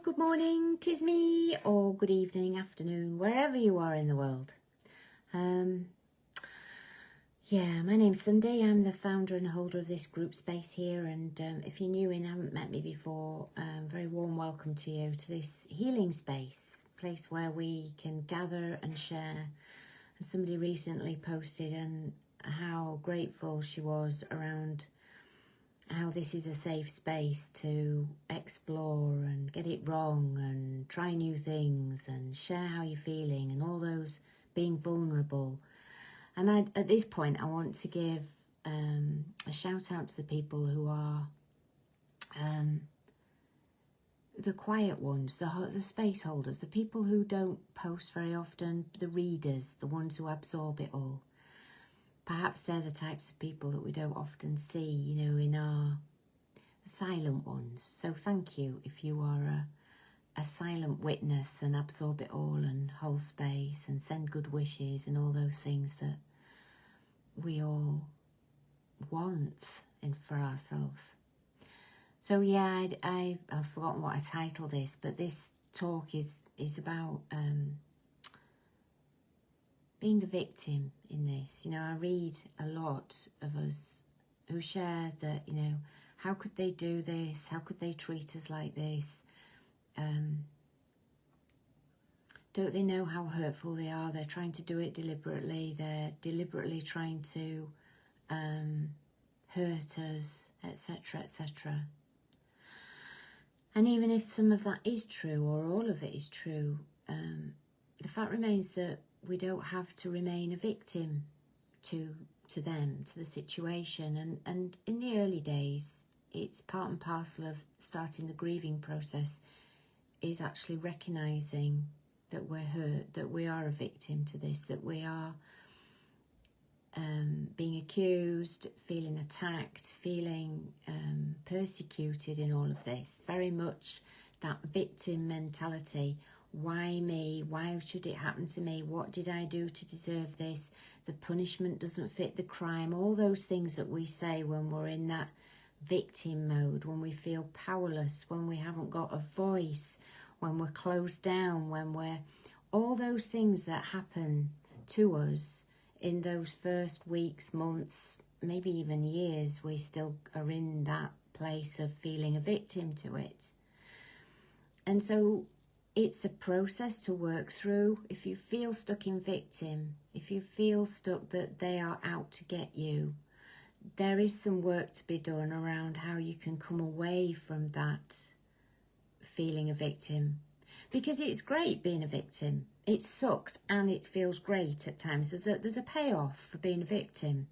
good morning, 'tis me, or good evening, afternoon, wherever you are in the world. Yeah, my name's Sunday. I'm the founder and holder of this group space here, and if you're new and haven't met me before, very warm welcome to you to this healing space, place where we can gather and share. And somebody recently posted and how grateful she was around how this is a safe space to explore and get it wrong and try new things and share how you're feeling and all those being vulnerable. And at this point, I want to give a shout out to the people who are the quiet ones, the space holders, the people who don't post very often, the readers, the ones who absorb it all. Perhaps they're the types of people that we don't often see, you know, in our silent ones. So thank you if you are a silent witness and absorb it all and hold space and send good wishes and all those things that we all want for ourselves. So yeah, I've forgotten what I titled this, but this talk is about being the victim in this. You know, I read a lot of us who share that, you know, how could they do this? How could they treat us like this? Don't they know how hurtful they are? They're trying to do it deliberately. They're deliberately trying to hurt us, etc., etc. And even if some of that is true, or all of it is true, the fact remains that we don't have to remain a victim to them, to the situation. And in the early days, it's part and parcel of starting the grieving process is actually recognising that we're hurt, that we are a victim to this, that we are being accused, feeling attacked, feeling persecuted in all of this. Very much that victim mentality. Why me? Why should it happen to me? What did I do to deserve this? The punishment doesn't fit the crime. All those things that we say when we're in that victim mode, when we feel powerless, when we haven't got a voice, when we're closed down, when we're... all those things that happen to us in those first weeks, months, maybe even years, we still are in that place of feeling a victim to it. And so it's a process to work through. If you feel stuck in victim, if you feel stuck that they are out to get you, there is some work to be done around how you can come away from that feeling a victim. Because it's great being a victim. It sucks and it feels great at times. There's a payoff for being a victim.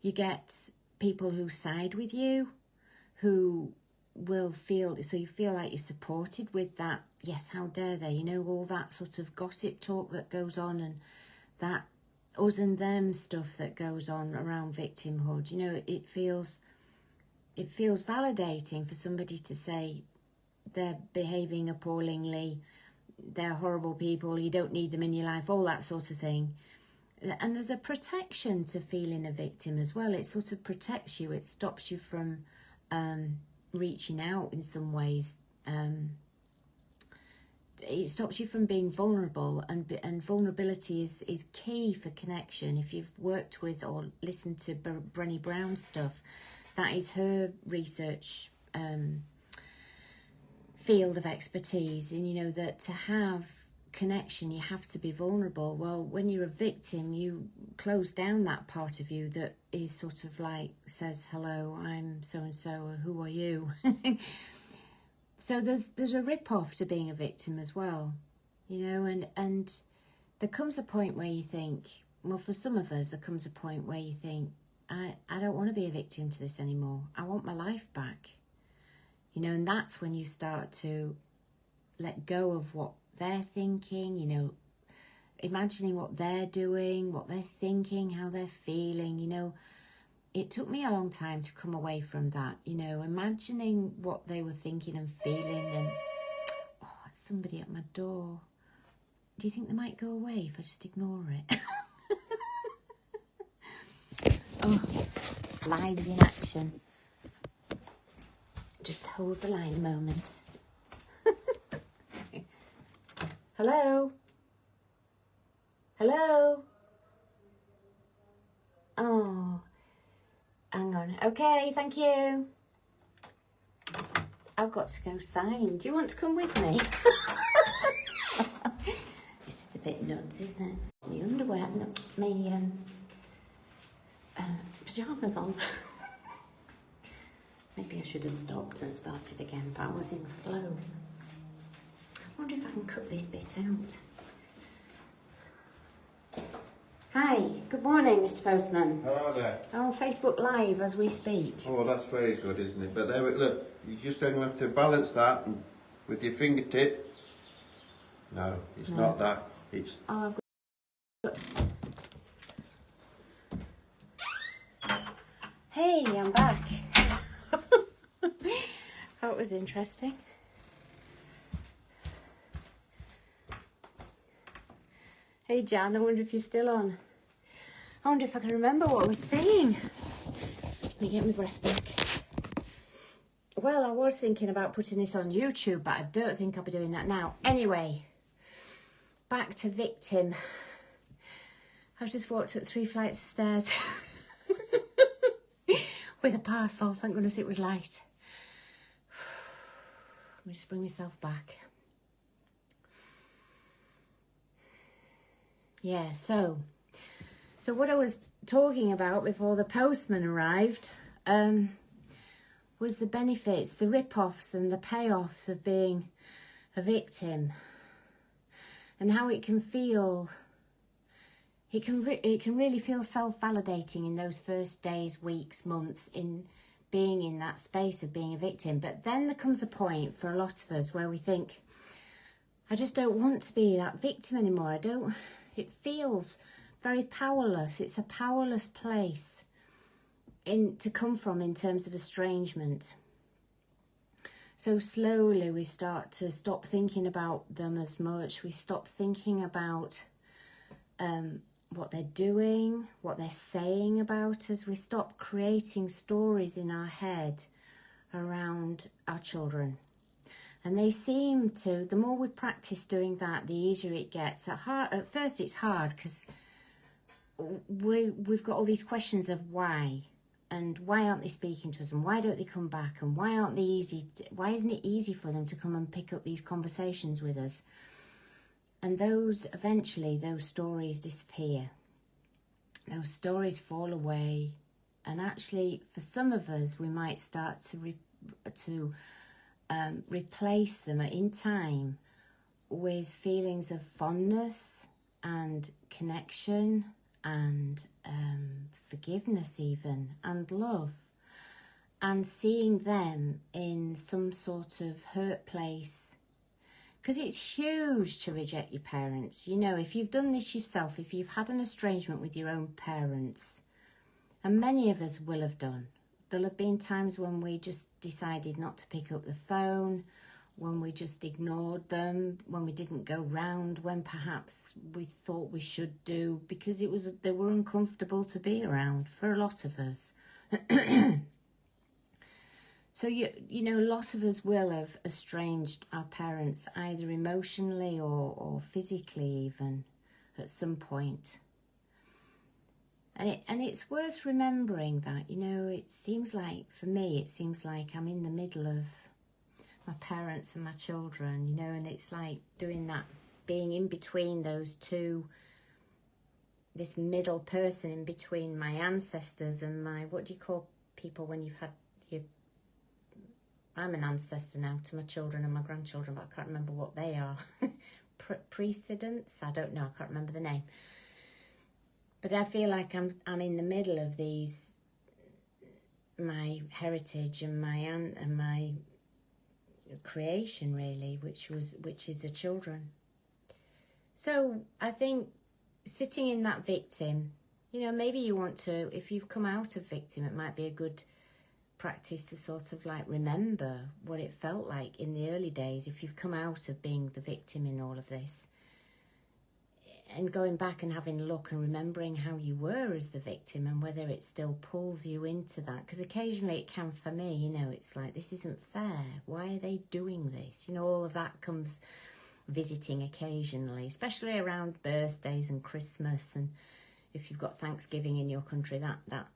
You get people who side with you, who will feel, so you feel like you're supported with that, yes, how dare they, you know, all that sort of gossip talk that goes on and that us and them stuff that goes on around victimhood. You know, it feels validating for somebody to say they're behaving appallingly, they're horrible people, you don't need them in your life, all that sort of thing. And there's a protection to feeling a victim as well. It sort of protects you. It stops you from reaching out in some ways. It stops you from being vulnerable, and vulnerability is key for connection. If you've worked with or listened to Brené Brown's stuff, that is her research field of expertise. And you know that to have connection you have to be vulnerable. Well, when you're a victim, you close down that part of you that is sort of like says, hello, I'm so and so, or who are you? So there's a rip-off to being a victim as well, you know, and there comes a point where you think, well, for some of us there comes a point where you think, I don't want to be a victim to this anymore, I want my life back, you know. And that's when you start to let go of what they're thinking, you know, imagining what they're doing, what they're thinking, how they're feeling, you know. It took me a long time to come away from that, you know, imagining what they were thinking and feeling. And oh, it's somebody at my door. Do you think they might go away if I just ignore it? Oh, lives in action. Just hold the line a moment. Hello? Hello? Oh, hang on. Okay, thank you. I've got to go sign. Do you want to come with me? This is a bit nuts, isn't it? The underwear, my pyjamas on. Maybe I should have stopped and started again, but I was in flow. I wonder if I can cut this bit out. Hi, good morning, Mr. Postman. Hello there. I'm on Facebook Live as we speak. Oh, well, that's very good, isn't it? But there, look, you just don't have to balance that and with your fingertip. No, it's not that. It's. Oh, good. Hey, I'm back. That was interesting. Hey, Jan, I wonder if you're still on. I wonder if I can remember what I was saying. Let me get my breath back. Well, I was thinking about putting this on YouTube, but I don't think I'll be doing that now. Anyway, back to victim. I've just walked up 3 flights of stairs with a parcel. Thank goodness it was light. Let me just bring myself back. Yeah, so what I was talking about before the postman arrived was the benefits, the rip-offs and the payoffs of being a victim, and how it can feel. It can really feel self-validating in those first days, weeks, months in being in that space of being a victim. But then there comes a point for a lot of us where we think, I just don't want to be that victim anymore. It feels very powerless. It's a powerless place to come from in terms of estrangement. So slowly we start to stop thinking about them as much. We stop thinking about what they're doing, what they're saying about us. We stop creating stories in our head around our children. And they seem to, the more we practice doing that, the easier it gets. At first it's hard because we've got all these questions of why, and why aren't they speaking to us, and why don't they come back, and why isn't it easy for them to come and pick up these conversations with us? And eventually those stories disappear. Those stories fall away, and actually for some of us we might start to replace them in time with feelings of fondness and connection and forgiveness even, and love, and seeing them in some sort of hurt place. Because it's huge to reject your parents. You know, if you've done this yourself, if you've had an estrangement with your own parents, and many of us will have done, there'll have been times when we just decided not to pick up the phone, when we just ignored them, when we didn't go round, when perhaps we thought we should do, because they were uncomfortable to be around for a lot of us. So, you know, a lot of us will have estranged our parents, either emotionally or physically even, at some point. And it's worth remembering that, you know, it seems like I'm in the middle of my parents and my children, you know, and it's like doing that, being in between those two, this middle person in between my ancestors and what do you call people when you've had I'm an ancestor now to my children and my grandchildren, but I can't remember what they are. Precedents? I don't know. I can't remember the name. But I feel like I'm in the middle of these, my heritage and my creation really, which is the children. So I think sitting in that victim, you know, maybe you want to, if you've come out of victim, it might be a good practice to sort of like remember what it felt like in the early days, if you've come out of being the victim in all of this, and going back and having a look and remembering how you were as the victim and whether it still pulls you into that, because occasionally it can for me, you know, it's like, this isn't fair, why are they doing this, you know, all of that comes visiting occasionally, especially around birthdays and Christmas, and if you've got Thanksgiving in your country, that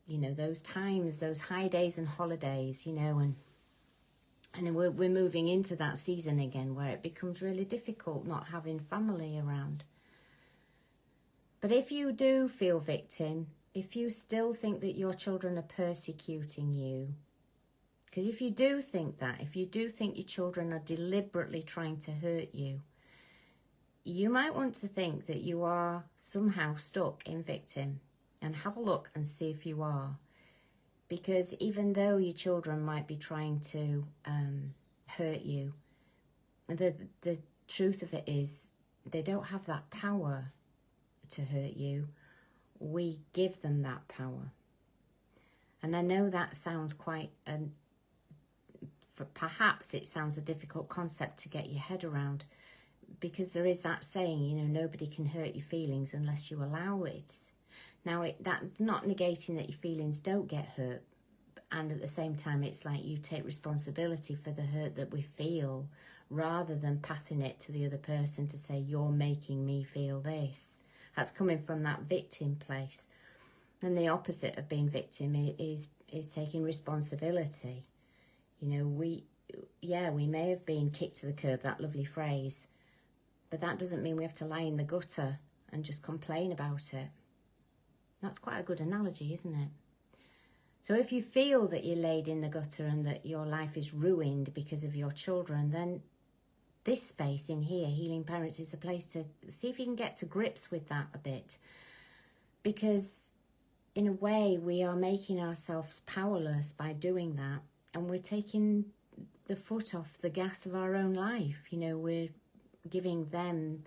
you know, those times, those high days and holidays, you know, and we're moving into that season again where it becomes really difficult not having family around. But if you do feel victim, if you still think that your children are persecuting you, because if you do think that, if you do think your children are deliberately trying to hurt you, you might want to think that you are somehow stuck in victim, and have a look and see if you are. Because even though your children might be trying to hurt you, the truth of it is they don't have that power to hurt you. We give them that power. And I know that sounds quite perhaps it sounds a difficult concept to get your head around, because there is that saying, you know, nobody can hurt your feelings unless you allow it. Now, that's not negating that your feelings don't get hurt, and at the same time, it's like you take responsibility for the hurt that we feel, rather than passing it to the other person to say, you're making me feel this. That's coming from that victim place. And the opposite of being victim is taking responsibility. You know, we may have been kicked to the curb, that lovely phrase, but that doesn't mean we have to lie in the gutter and just complain about it. That's quite a good analogy, isn't it? So if you feel that you're laid in the gutter and that your life is ruined because of your children, then this space in here, Healing Parents, is a place to see if you can get to grips with that a bit. Because in a way, we are making ourselves powerless by doing that, and we're taking the foot off the gas of our own life. You know, we're giving them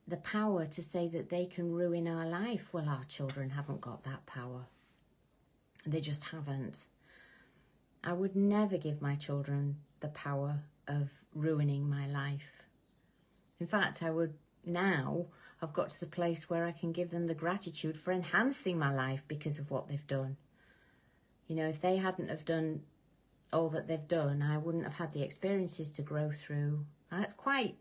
the power to say that they can ruin our life. Well, our children haven't got that power. They just haven't. I would never give my children the power of ruining my life. In fact, I would now, I've got to the place where I can give them the gratitude for enhancing my life because of what they've done. You know, if they hadn't have done all that they've done, I wouldn't have had the experiences to grow through. That's quite,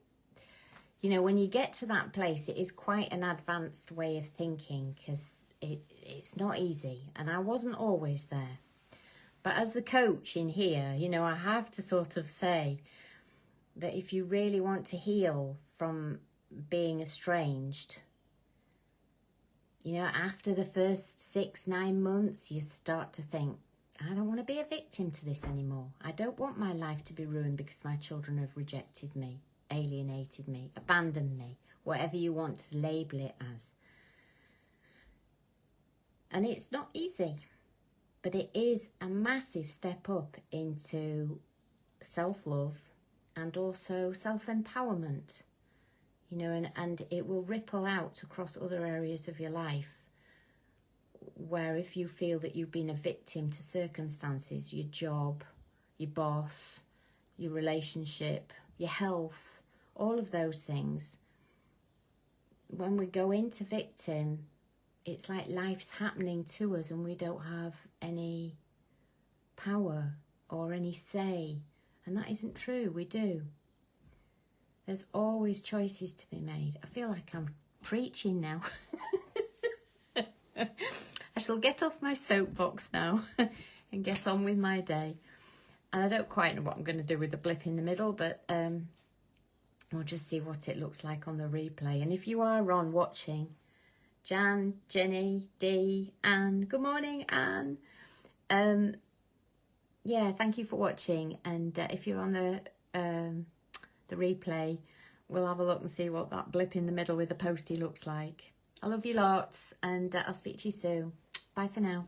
you know, when you get to that place, it is quite an advanced way of thinking, because it's not easy, and I wasn't always there. But as the coach in here, you know, I have to sort of say that if you really want to heal from being estranged, you know, after the first 6-9 months, you start to think, I don't want to be a victim to this anymore. I don't want my life to be ruined because my children have rejected me, alienated me, abandoned me, whatever you want to label it as. And it's not easy, but it is a massive step up into self-love and also self-empowerment, you know, and it will ripple out across other areas of your life, where if you feel that you've been a victim to circumstances, your job, your boss, your relationship, your health, all of those things, when we go into victim, it's like life's happening to us and we don't have any power or any say. And that isn't true, we do. There's always choices to be made. I feel like I'm preaching now. I shall get off my soapbox now and get on with my day. And I don't quite know what I'm going to do with the blip in the middle, but we'll just see what it looks like on the replay. And if you are on watching, Jan, Jenny, Dee, Anne, good morning, Anne. Yeah, thank you for watching. And if you're on the replay, we'll have a look and see what that blip in the middle with the postie looks like. I love you lots, and I'll speak to you soon. Bye for now.